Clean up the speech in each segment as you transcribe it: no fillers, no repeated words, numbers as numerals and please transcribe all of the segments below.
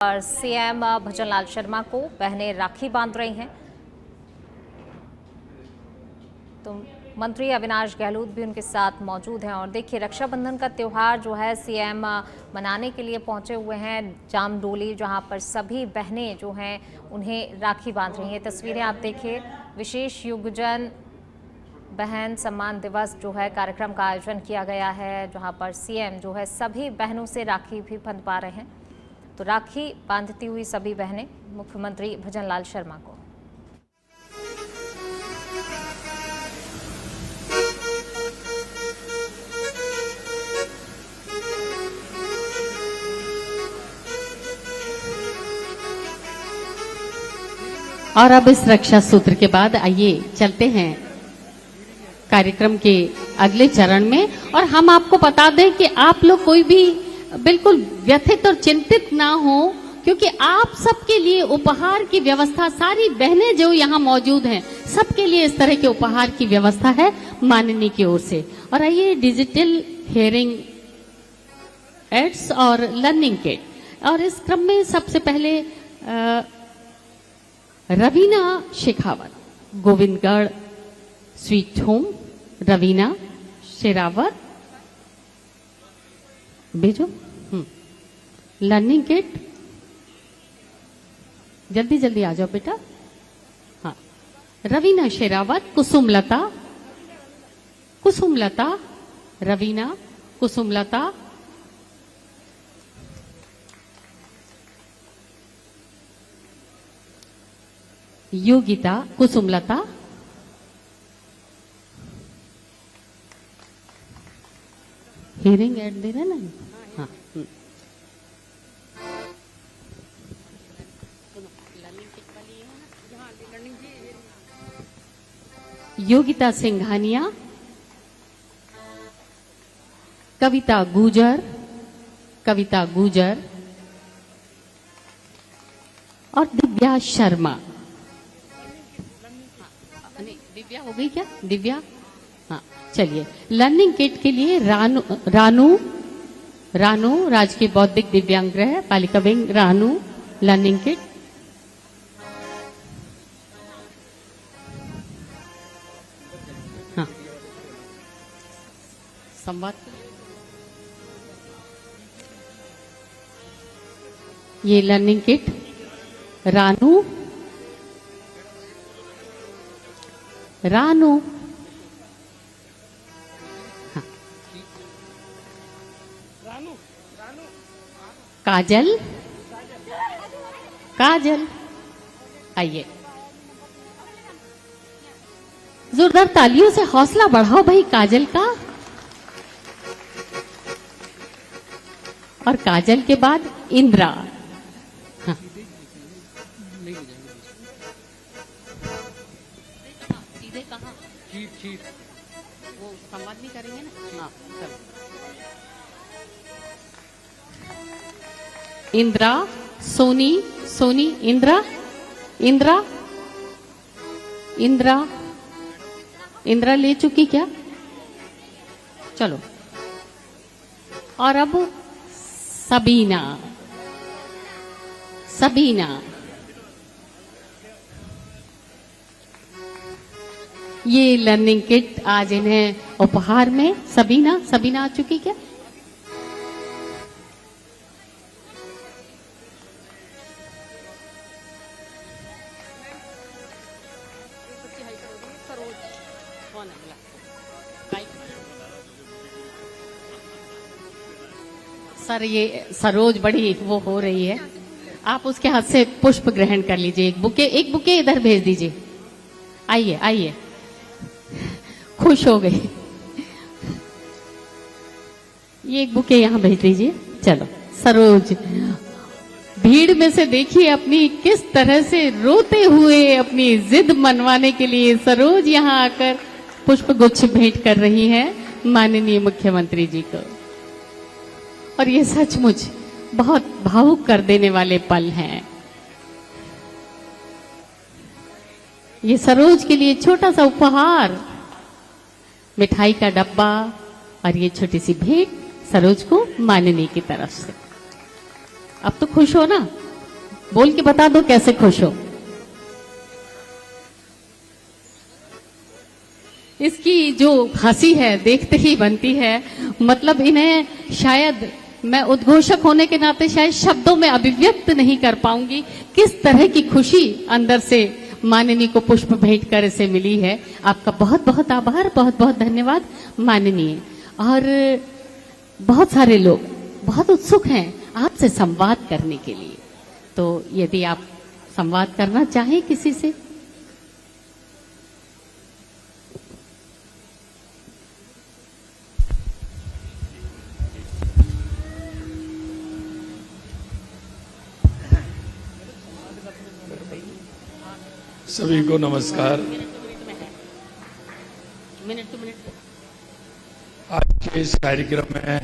और सीएम भजनलाल शर्मा को बहनें राखी बांध रही हैं, तो मंत्री अविनाश गहलोत भी उनके साथ मौजूद हैं। और देखिए, रक्षाबंधन का त्यौहार जो है सीएम मनाने के लिए पहुंचे हुए हैं जामडोली, जहां पर सभी बहनें जो हैं उन्हें राखी बांध रही हैं। तस्वीरें आप देखिए, विशेष युगजन बहन सम्मान दिवस जो है कार्यक्रम का आयोजन किया गया है, जहां पर सीएम जो है सभी बहनों से राखी भी बंधवा रहे हैं। तो राखी बांधती हुई सभी बहनें मुख्यमंत्री भजनलाल शर्मा को। और अब इस रक्षा सूत्र के बाद आइए चलते हैं कार्यक्रम के अगले चरण में। और हम आपको बता दें कि आप लोग कोई भी बिल्कुल व्यथित और चिंतित ना हो, क्योंकि आप सबके लिए उपहार की व्यवस्था, सारी बहनें जो यहाँ मौजूद हैं सबके लिए इस तरह के उपहार की व्यवस्था है माननीय की ओर से। और आइए, डिजिटल हियरिंग एड्स और लर्निंग किट। और इस क्रम में सबसे पहले रवीना शेखावत, गोविंदगढ़ स्वीट होम, रवीना शेरावत भेजो। लर्निंग किट, जल्दी जल्दी आ जाओ बेटा। हाँ, रवीना शेरावत, कुसुमलता, रवीना, कुसुमलता, योगिता, कुसुमलता, हियरिंग एड दे रहे ना। हाँ, योगिता सिंघानिया, कविता गुजर और दिव्या शर्मा। दिव्या हो गई क्या? दिव्या, हाँ चलिए। लर्निंग किट के लिए रानू राजकीय बौद्धिक दिव्यांग गृह बालिका विंग, रानू लर्निंग किट। हाँ, संवाद। ये लर्निंग किट रानू हाँ। काजल आइए, जोरदार तालियों से हौसला बढ़ाओ भाई काजल का। और काजल के बाद इंद्रा। हाँ, सीधे कहाँ? वो संवाद नहीं करेंगे ना। हाँ, चलो। इंद्रा, सोनी, इंद्रा ले चुकी क्या? चलो। और अब सबीना, ये लर्निंग किट आज इन्हें उपहार में। सबीना आ चुकी क्या? सर, ये सरोज बड़ी वो हो रही है, आप उसके हाथ से पुष्प ग्रहण कर लीजिए। एक बुके इधर भेज दीजिए। आइए, खुश हो गई। ये एक बुके यहाँ भेज दीजिए। चलो सरोज, भीड़ में से देखिए अपनी किस तरह से रोते हुए अपनी जिद मनवाने के लिए सरोज यहाँ आकर पुष्प गुच्छ भेंट कर रही हैं माननीय मुख्यमंत्री जी को। और ये सचमुच बहुत भावुक कर देने वाले पल हैं। ये सरोज के लिए छोटा सा उपहार, मिठाई का डब्बा और ये छोटी सी भेंट सरोज को माननीय की तरफ से। अब तो खुश हो ना? बोल के बता दो कैसे खुश हो। इसकी जो हंसी है देखते ही बनती है, मतलब इन्हें शायद मैं उद्घोषक होने के नाते शायद शब्दों में अभिव्यक्त नहीं कर पाऊंगी किस तरह की खुशी अंदर से माननीय को पुष्प भेंट कर इसे मिली है। आपका बहुत बहुत आभार, बहुत बहुत धन्यवाद माननीय। और बहुत सारे लोग बहुत उत्सुक हैं आपसे संवाद करने के लिए, तो यदि आप संवाद करना चाहें किसी से। सभी को नमस्कार। आज के इस कार्यक्रम में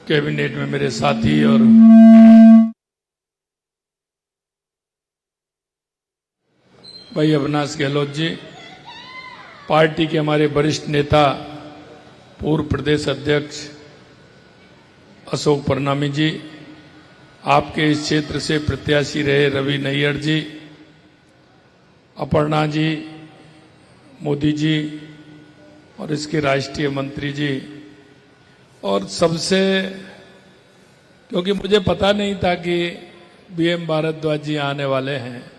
कैबिनेट में मेरे साथी और भाई अविनाश गहलोत जी, पार्टी के हमारे वरिष्ठ नेता पूर्व प्रदेश अध्यक्ष अशोक परनामी जी, आपके इस क्षेत्र से प्रत्याशी रहे रवि नैयर जी, अपर्णा जी, मोदी जी और इसके राष्ट्रीय मंत्री जी, और सबसे, क्योंकि मुझे पता नहीं था कि बीएम भारद्वाज जी आने वाले हैं,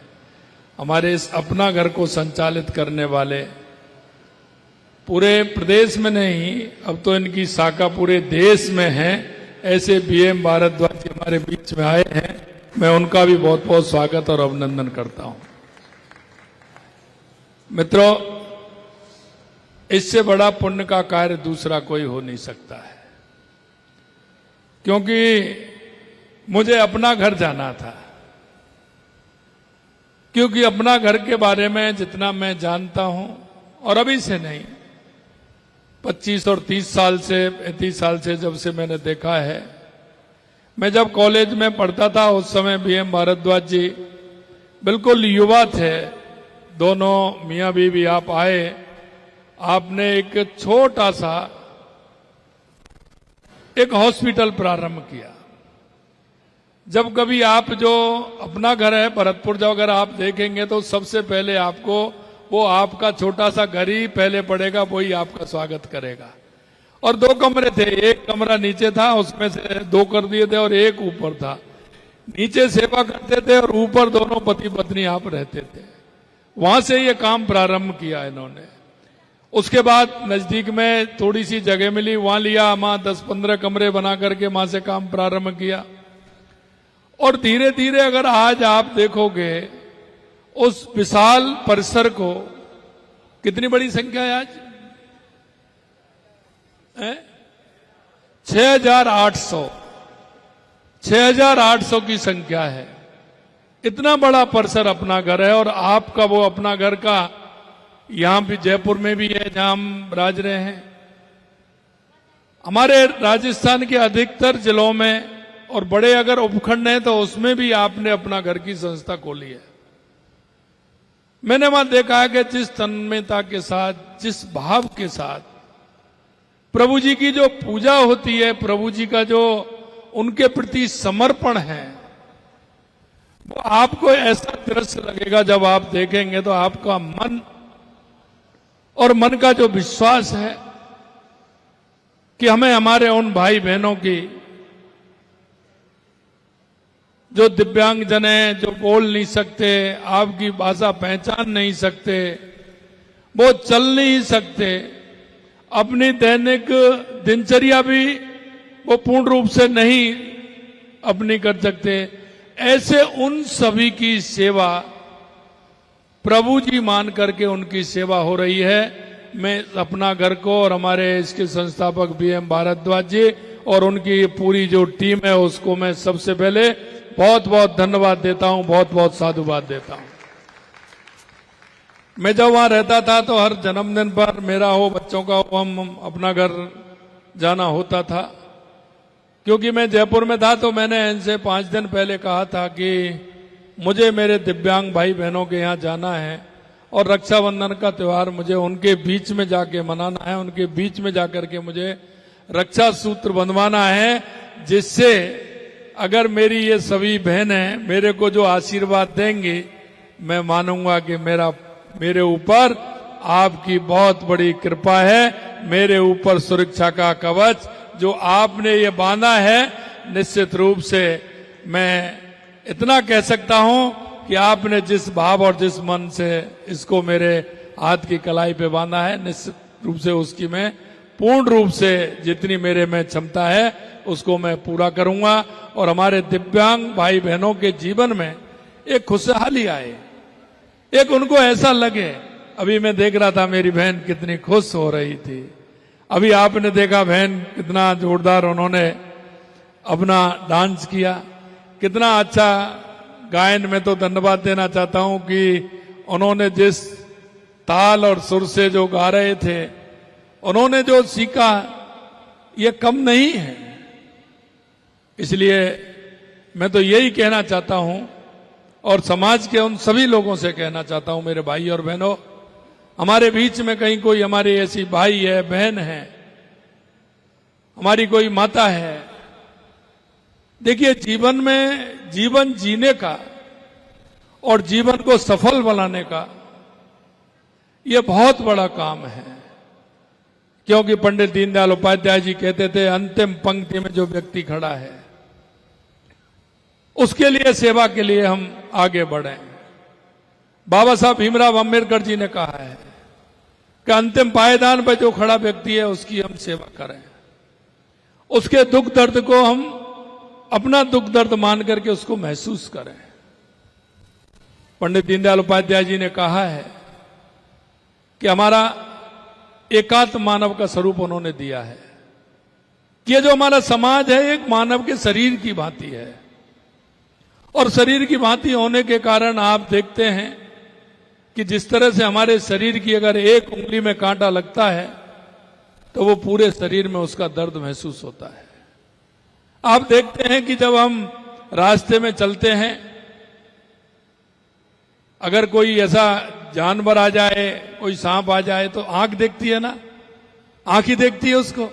हमारे इस अपना घर को संचालित करने वाले, पूरे प्रदेश में नहीं अब तो इनकी शाखा पूरे देश में है, ऐसे बीएम भारद्वाज जी हमारे बीच में आए हैं। मैं उनका भी बहुत बहुत स्वागत और अभिनंदन करता हूं। मित्रों, इससे बड़ा पुण्य का कार्य दूसरा कोई हो नहीं सकता है, क्योंकि मुझे अपना घर जाना था, क्योंकि अपना घर के बारे में जितना मैं जानता हूं, और अभी से नहीं 25 और 30 साल से 35 साल से जब से मैंने देखा है। मैं जब कॉलेज में पढ़ता था उस समय बीएम भारद्वाज जी बिल्कुल युवा थे, दोनों मियां बीवी आप आए, आपने एक छोटा सा एक हॉस्पिटल प्रारंभ किया। जब कभी आप जो अपना घर है भरतपुर, जब अगर आप देखेंगे तो सबसे पहले आपको वो आपका छोटा सा घर ही पहले पड़ेगा, वही आपका स्वागत करेगा। और 2 कमरे थे, एक कमरा नीचे था, उसमें से 2 कर दिए थे और एक ऊपर था। नीचे सेवा करते थे और ऊपर दोनों पति पत्नी आप रहते थे। वहां से ये काम प्रारंभ किया इन्होंने। उसके बाद नजदीक में थोड़ी सी जगह मिली, वहां लिया, वहां 10-15 कमरे बना करके वहां से काम प्रारंभ किया। और धीरे धीरे अगर आज आप देखोगे उस विशाल परिसर को, कितनी बड़ी संख्या है आज? 6,800 की संख्या है। इतना बड़ा परिसर अपना घर है। और आपका वो अपना घर का यहां भी जयपुर में भी है जहां हम राज रहे हैं। हमारे राजस्थान के अधिकतर जिलों में और बड़े अगर उपखंड हैं तो उसमें भी आपने अपना घर की संस्था खोली है। मैंने वहां देखा है कि जिस तन्मयता के साथ, जिस भाव के साथ प्रभु जी की जो पूजा होती है, प्रभु जी का जो उनके प्रति समर्पण है, वो आपको ऐसा दृश्य लगेगा जब आप देखेंगे तो आपका मन और मन का जो विश्वास है कि हमें हमारे उन भाई बहनों की जो दिव्यांगजन हैं, जो बोल नहीं सकते, आपकी भाषा पहचान नहीं सकते, वो चल नहीं सकते, अपनी दैनिक दिनचर्या भी वो पूर्ण रूप से नहीं अपनी कर सकते, ऐसे उन सभी की सेवा प्रभु जी मान करके उनकी सेवा हो रही है। मैं अपना घर को और हमारे इसके संस्थापक बीएम भारद्वाज जी और उनकी पूरी जो टीम है उसको मैं सबसे पहले बहुत बहुत धन्यवाद देता हूं, बहुत बहुत साधुवाद देता हूं। मैं जब वहां रहता था तो हर जन्मदिन पर मेरा हो, बच्चों का हो, हम अपना घर जाना होता था। क्योंकि मैं जयपुर में था तो मैंने इनसे 5 दिन पहले कहा था कि मुझे मेरे दिव्यांग भाई बहनों के यहाँ जाना है और रक्षाबंधन का त्योहार मुझे उनके बीच में जाके मनाना है, उनके बीच में जाकर के मुझे रक्षा सूत्र बंधवाना है। जिससे अगर मेरी ये सभी बहनें मेरे को जो आशीर्वाद देंगी, मैं मानूंगा कि मेरे ऊपर आपकी बहुत बड़ी कृपा है, मेरे ऊपर सुरक्षा का कवच जो आपने ये बांधा है। निश्चित रूप से मैं इतना कह सकता हूं कि आपने जिस भाव और जिस मन से इसको मेरे हाथ की कलाई पे बांधा है, निश्चित रूप से उसकी मैं पूर्ण रूप से जितनी मेरे में क्षमता है उसको मैं पूरा करूंगा और हमारे दिव्यांग भाई बहनों के जीवन में एक खुशहाली आए, एक उनको ऐसा लगे। अभी मैं देख रहा था मेरी बहन कितनी खुश हो रही थी। अभी आपने देखा बहन कितना जोरदार उन्होंने अपना डांस किया, कितना अच्छा गायन। में तो धन्यवाद देना चाहता हूं कि उन्होंने जिस ताल और सुर से जो गा रहे थे, उन्होंने जो सीखा ये कम नहीं है। इसलिए मैं तो यही कहना चाहता हूं और समाज के उन सभी लोगों से कहना चाहता हूं, मेरे भाई और बहनों, हमारे बीच में कहीं कोई हमारी ऐसी भाई है, बहन है, हमारी कोई माता है। देखिए, जीवन में जीवन जीने का और जीवन को सफल बनाने का ये बहुत बड़ा काम है, क्योंकि पंडित दीनदयाल उपाध्याय जी कहते थे अंतिम पंक्ति में जो व्यक्ति खड़ा है उसके लिए सेवा के लिए हम आगे बढ़े। बाबा साहब भीमराव अंबेडकर जी ने कहा है कि अंतिम पायदान पर जो खड़ा व्यक्ति है उसकी हम सेवा करें, उसके दुख दर्द को हम अपना दुख दर्द मान करके उसको महसूस करें। पंडित दीनदयाल उपाध्याय जी ने कहा है कि हमारा एकात्म मानव का स्वरूप उन्होंने दिया है कि ये जो हमारा समाज है एक मानव के शरीर की भांति है, और शरीर की भांति होने के कारण आप देखते हैं कि जिस तरह से हमारे शरीर की अगर एक उंगली में कांटा लगता है तो वो पूरे शरीर में उसका दर्द महसूस होता है। आप देखते हैं कि जब हम रास्ते में चलते हैं, अगर कोई ऐसा जानवर आ जाए, कोई सांप आ जाए तो आंख देखती है ना, आंख ही देखती है उसको,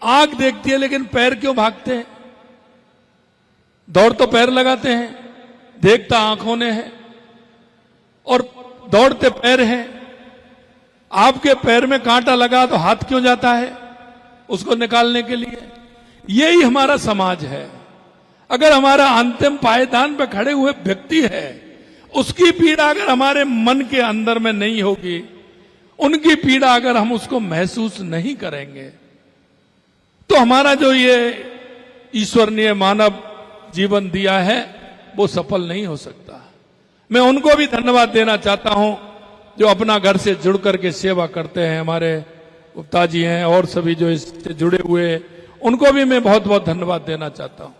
आंख देखती है, लेकिन पैर क्यों भागते हैं? दौड़ तो पैर लगाते हैं, देखता आंखों ने है और दौड़ते पैर हैं। आपके पैर में कांटा लगा तो हाथ क्यों जाता है उसको निकालने के लिए? यही हमारा समाज है। अगर हमारा अंतिम पायदान पर खड़े हुए व्यक्ति है, उसकी पीड़ा अगर हमारे मन के अंदर में नहीं होगी, उनकी पीड़ा अगर हम उसको महसूस नहीं करेंगे, तो हमारा जो ये ईश्वर ने मानव जीवन दिया है वो सफल नहीं हो सकता। मैं उनको भी धन्यवाद देना चाहता हूं जो अपना घर से जुड़ करके सेवा करते हैं। हमारे गुप्ता जी हैं और सभी जो इससे जुड़े हुए, उनको भी मैं बहुत बहुत धन्यवाद देना चाहता हूं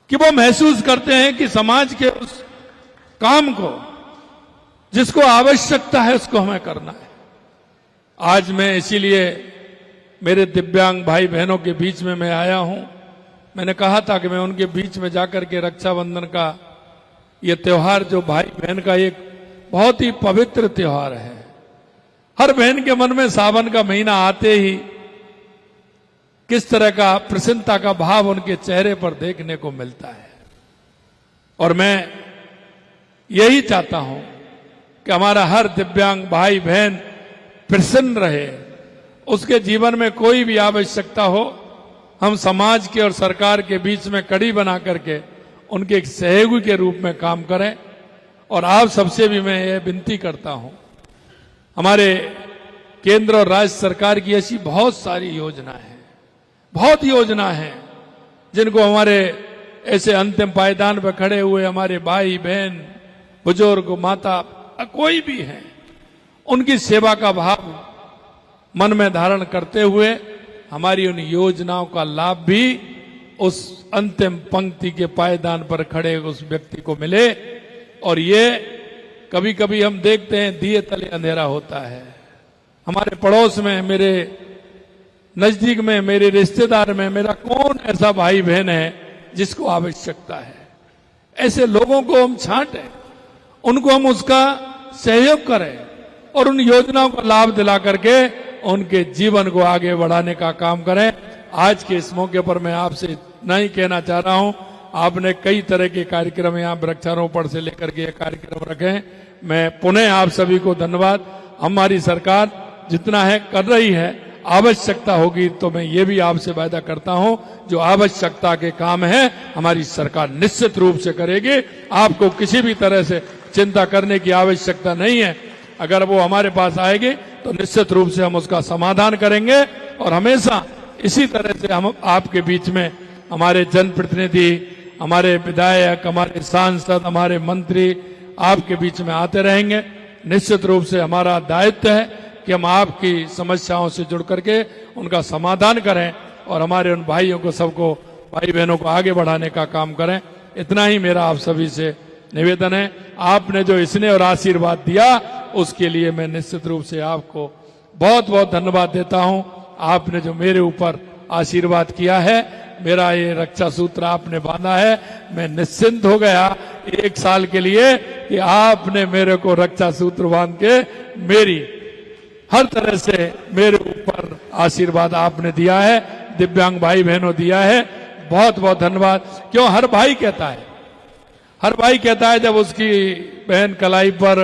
कि वो महसूस करते हैं कि समाज के उस काम को जिसको आवश्यकता है उसको हमें करना है। आज मैं इसीलिए मेरे दिव्यांग भाई बहनों के बीच में मैं आया हूं। मैंने कहा था कि मैं उनके बीच में जाकर के रक्षाबंधन का ये त्योहार जो भाई बहन का एक बहुत ही पवित्र त्योहार है। हर बहन के मन में सावन का महीना आते ही किस तरह का प्रसन्नता का भाव उनके चेहरे पर देखने को मिलता है, और मैं यही चाहता हूं कि हमारा हर दिव्यांग भाई बहन प्रसन्न रहे। उसके जीवन में कोई भी आवश्यकता हो, हम समाज के और सरकार के बीच में कड़ी बना करके उनके एक सहयोगी के रूप में काम करें। और आप सबसे भी मैं ये विनती करता हूं, हमारे केंद्र और राज्य सरकार की ऐसी बहुत सारी योजना है, बहुत योजना है जिनको हमारे ऐसे अंतिम पायदान पर खड़े हुए हमारे भाई बहन, बुजुर्ग, माता, कोई भी हैं, उनकी सेवा का भाव मन में धारण करते हुए हमारी उन योजनाओं का लाभ भी उस अंतिम पंक्ति के पायदान पर खड़े उस व्यक्ति को मिले। और ये कभी कभी हम देखते हैं दिए तले अंधेरा होता है। हमारे पड़ोस में, मेरे नजदीक में, मेरे रिश्तेदार में मेरा कौन ऐसा भाई बहन है जिसको आवश्यकता है? ऐसे लोगों को हम छांटें, उनको हम उसका सहयोग करें और उन योजनाओं का लाभ दिला करके उनके जीवन को आगे बढ़ाने का काम करें। आज के इस मौके पर मैं आपसे इतना ही कहना चाह रहा हूं। आपने कई तरह के कार्यक्रम यहाँ वृक्षारोपण से लेकर के कार्यक्रम रखे हैं। मैं पुनः आप सभी को धन्यवाद। हमारी सरकार जितना है कर रही है, आवश्यकता होगी तो मैं ये भी आपसे वादा करता हूं, जो आवश्यकता के काम है हमारी सरकार निश्चित रूप से करेगी। आपको किसी भी तरह से चिंता करने की आवश्यकता नहीं है। अगर वो हमारे पास आएगी तो निश्चित रूप से हम उसका समाधान करेंगे और हमेशा इसी तरह से हम आपके बीच में, हमारे जनप्रतिनिधि, हमारे विधायक, हमारे सांसद, हमारे मंत्री आपके बीच में आते रहेंगे। निश्चित रूप से हमारा दायित्व है कि हम आपकी समस्याओं से जुड़ करके उनका समाधान करें और हमारे उन भाइयों को, सबको, भाई बहनों को आगे बढ़ाने का काम करें। इतना ही मेरा आप सभी से निवेदन है। आपने जो स्नेह और आशीर्वाद दिया उसके लिए मैं निश्चित रूप से आपको बहुत बहुत धन्यवाद देता हूं। आपने जो मेरे ऊपर आशीर्वाद किया है, मेरा ये रक्षा सूत्र आपने बांधा है, मैं निश्चिंत हो गया 1 साल के लिए कि आपने मेरे को रक्षा सूत्र बांध के मेरी हर तरह से मेरे ऊपर आशीर्वाद आपने दिया है, दिव्यांग भाई बहनों दिया है। बहुत बहुत धन्यवाद। क्यों हर भाई कहता है जब उसकी बहन कलाई पर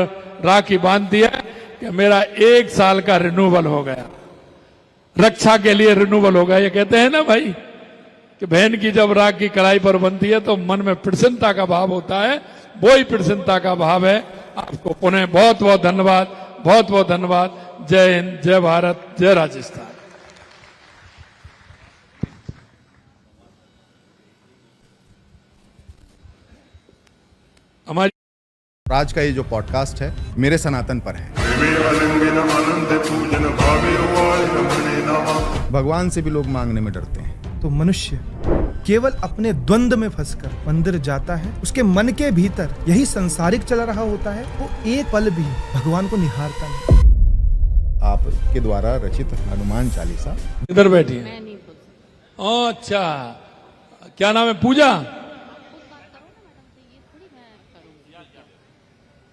राखी बांधती है कि मेरा 1 साल का रिन्यूअल हो गया, रक्षा के लिए रिन्यूअल हो गया। ये कहते हैं ना भाई कि बहन की जब राखी कलाई पर बनती है तो मन में प्रसन्नता का भाव होता है, वो ही प्रसन्नता का भाव है। आपको पुनः बहुत बहुत धन्यवाद, बहुत बहुत धन्यवाद। जय हिंद, जय भारत, जय राजस्थान। हमारी आज का ये जो पॉडकास्ट है मेरे सनातन पर है। भगवान से भी लोग मांगने में डरते हैं। तो मनुष्य केवल अपने द्वंद्व में फंसकर मंदिर जाता है, उसके मन के भीतर यही संसारिक चल रहा होता है, वो एक पल भी भगवान को निहारता नहीं। आपके द्वारा रचित हनुमान चालीसा इधर बैठी है। मैं नहीं बोल सकती। अच्छा, क्या नाम है? पूजा।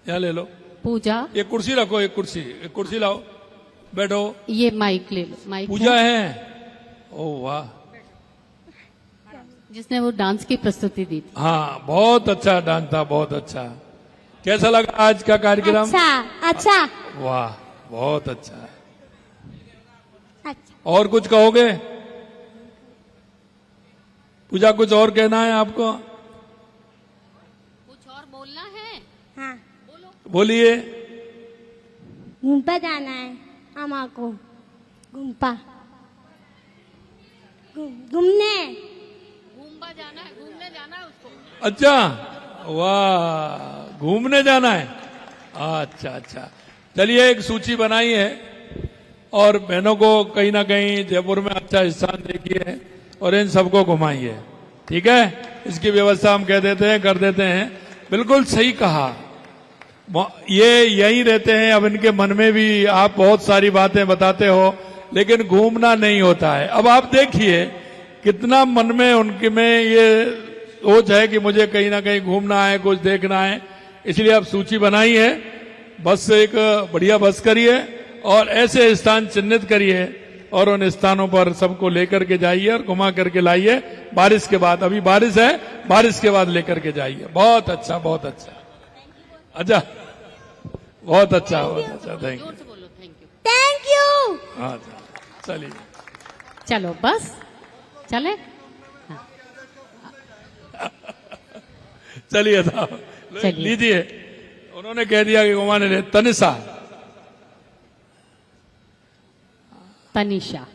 यहाँ ले लो, पूजा। एक कुर्सी रखो, एक कुर्सी लाओ, बैठो। ये माइक ले लो, माइक पूजा है। ओ वाह, जिसने वो डांस की प्रस्तुति दी थी। हाँ बहुत अच्छा डांस था, बहुत अच्छा। कैसा लगा आज का कार्यक्रम? अच्छा वाह बहुत अच्छा। अच्छा। और कुछ कहोगे? पूजा कुछ और कहना है आपको? कुछ और बोलना है? हाँ, बोलिए। घूमपा जाना है अम्मा को, घूमपा घूमने जाना है, घूमने जाना है उसको। अच्छा, वाह, घूमने जाना है। अच्छा अच्छा, चलिए एक सूची बनाई है और बहनों को कहीं ना कहीं जयपुर में अच्छा स्थान देखिए और इन सबको घुमाइए। ठीक है, इसकी व्यवस्था हम कह देते हैं, कर देते हैं। बिल्कुल सही कहा। ये यहीं रहते हैं, अब इनके मन में भी आप बहुत सारी बातें बताते हो, लेकिन घूमना नहीं होता है। अब आप देखिए कितना मन में उनके में ये सोच है कि मुझे कहीं ना कहीं घूमना है, कुछ देखना है। इसलिए आप सूची बनाई है, बस एक बढ़िया बस करिए और ऐसे स्थान चिन्हित करिए और उन स्थानों पर सबको लेकर के जाइए और घुमा करके लाइए। बारिश के बाद, अभी बारिश है, बारिश के बाद लेकर के जाइए। बहुत अच्छा, बहुत अच्छा। अच्छा, बहुत अच्छा, बहुत अच्छा। Thank you, thank you. हाँ चलिए, चलो बस चले। चलिए साहब, चलिए। लीजिए। उन्होंने कह दिया कि घुमाने ले। तनिषा, तनिषा,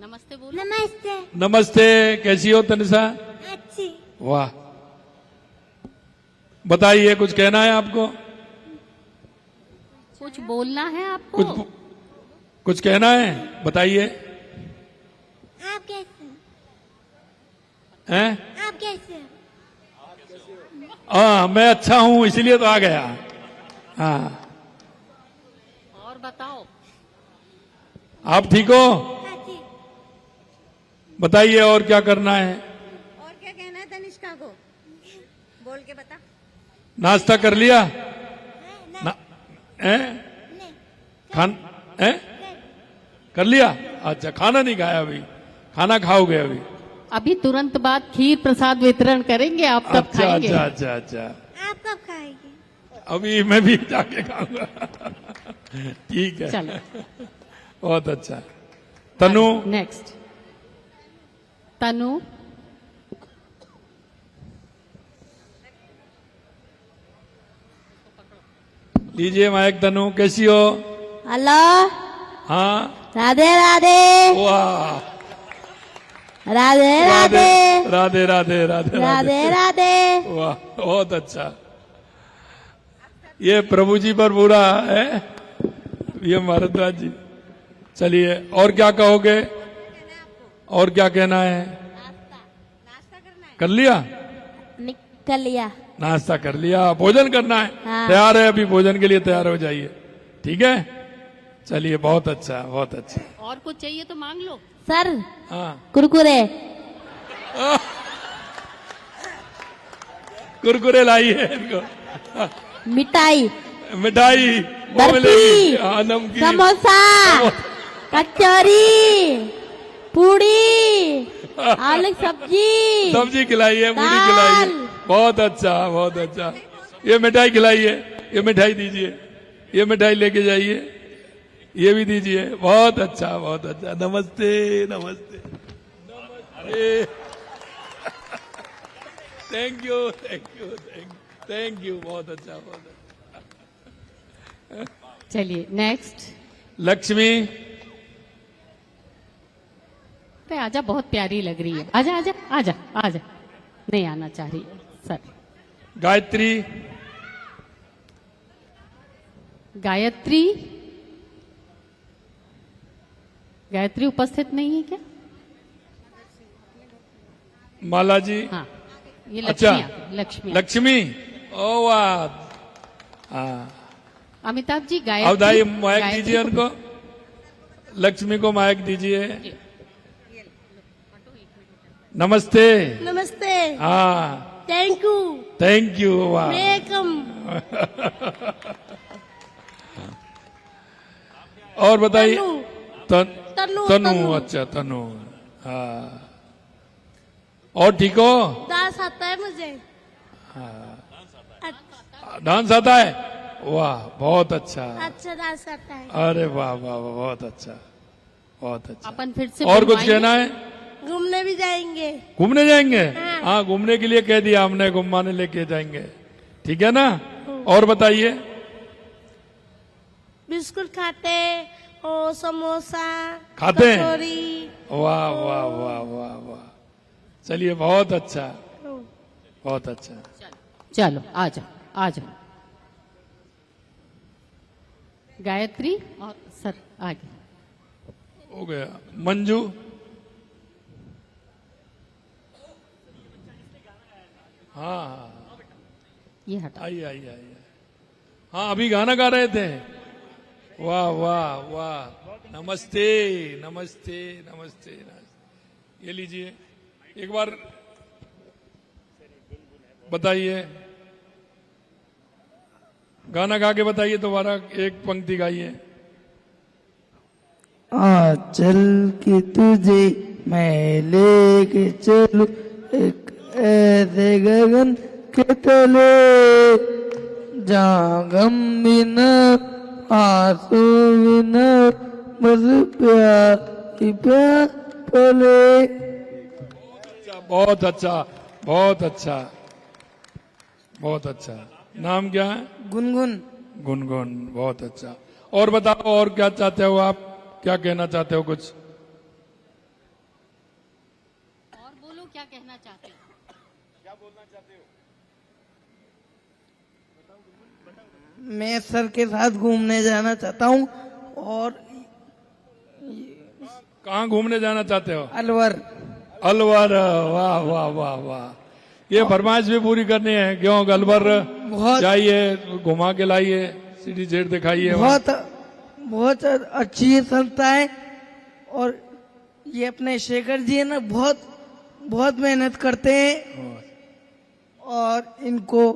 नमस्ते बोलो। नमस्ते। नमस्ते। कैसी हो तनिषा? अच्छी। वाह, बताइए, कुछ कहना है आपको? कुछ बोलना है आपको? कुछ कहना है, बताइए। आप कैसे हैं? आप कैसे? हाँ, मैं अच्छा हूं इसलिए तो आ गया। हाँ, और बताओ। आप ठीक हो? अच्छी। बताइए और क्या करना है? और क्या कहना है तनिष्का को? बोल के बता। नाश्ता कर लिया? नहीं, ना, हैं? नहीं, खान हैं? कर लिया? अच्छा, खाना नहीं खाया अभी? खाना खाओगे अभी? अभी तुरंत बाद खीर प्रसाद वितरण करेंगे, आप तब अच्छा खाएंगे। अच्छा अच्छा अच्छा। आप कब खाएंगे? अभी मैं भी जाके खाऊंगा। ठीक है, चलो बहुत अच्छा। तनु, नेक्स्ट तनु। लीजिए माइक। तनु कैसी हो? हेलो, हाँ, राधे राधे, वाह, राधे राधे, राधे राधे राधे राधे राधे। वाह, बहुत अच्छा। ये प्रभु जी पर पूरा है, ये भारद्वाज जी। चलिए, और क्या कहोगे? और क्या कहना है? कर लिया? निकल लिया। नाश्ता कर लिया, भोजन करना है। हाँ। तैयार है, अभी भोजन के लिए तैयार हो जाइए। ठीक है, चलिए, बहुत अच्छा बहुत अच्छा। और कुछ चाहिए तो मांग लो। सर, हाँ, कुरकुरे। कुरकुरे लाई है इनको। मिठाई, मिठाई वो बर्फी, मिलेगी। हाँ, नमकीन, समोसा, कचौरी, पूड़ी, आलू सब्जी, सब्जी खिलाइए, पूरी दाल। खिलाइए। बहुत अच्छा बहुत अच्छा। ये मिठाई खिलाइए, ये मिठाई दीजिए, ये मिठाई लेके जाइए, ये भी दीजिए। बहुत अच्छा बहुत अच्छा। नमस्ते नमस्ते नमस्ते। Thank you thank you thank you. बहुत अच्छा बहुत अच्छा। चलिए नेक्स्ट। लक्ष्मी, अरे आजा, बहुत प्यारी लग रही है। आजा आजा आजा आजा। नहीं आना चाह रही सर। गायत्री, गायत्री, गायत्री उपस्थित नहीं है क्या? माला जी, हाँ, ये अच्छा, लक्ष्मी लक्ष्मी। लक्ष्मी, ओ वाह। हाँ, अमिताभ जी अब गायत्री। दाई माइक गायत्री दीजिए उनको। लक्ष्मी को माइक दीजिए। नमस्ते। नमस्ते, हाँ, थैंक यू, वाह। वेलकम। और बताइए। तनु, तनु, अच्छा तनु। हाँ, और ठीक हो? डांस आता है मुझे। डांस आता है? वाह, बहुत अच्छा। अच्छा डांस आता है। अरे वाह वाह वाह, बहुत अच्छा बहुत अच्छा। अपन फिर से और कुछ बुलवाएंगे? कहना है? घूमने भी जाएंगे। घूमने जाएंगे? हाँ। हाँ, घूमने के लिए कह दिया हमने, घुमाने लेके जाएंगे। ठीक है ना? और बताइए। बिस्कुट खाते और समोसा खाते हैं? कचौरी। वाह वाह वाह वाह वाह। चलिए, बहुत अच्छा बहुत अच्छा। चलो आ जाओ आ जाओ। गायत्री और सर आगे। हो गया। मंजू, हाँ, ये हटा। आइए आइए आइए। हाँ, अभी गाना गा रहे थे। वाह वाह वाह। नमस्ते नमस्ते नमस्ते नमस्ते। ये लीजिए, एक बार बताइए, गाना गा के बताइए दोबारा, एक पंक्ति गाइए। आ चल के तुझे मैं लेके चलूं एक ऐसे गगन के तले, जहाँ गम भी न आंसू भी न, बस प्यार ही प्यार पले। बहुत अच्छा बहुत अच्छा बहुत अच्छा। नाम क्या है? गुनगुन। गुनगुन, बहुत अच्छा। और बताओ, और क्या चाहते हो आप? क्या कहना चाहते हो कुछ? और बोलो, क्या कहना चाहते हो? मैं सर के साथ घूमने जाना चाहता हूँ और कहाँ घूमने जाना चाहते हो? अलवर। अलवर, वाह वाह वाह वाह। ये फरमाइश भी पूरी करनी है क्यों? अलवर बहुत- जाइए, घुमा के लाइए, सिटी जेट दिखाइए। बहुत बहुत अच्छी संस्था है और ये अपने शेखर जी है ना, बहुत बहुत मेहनत करते हैं और इनको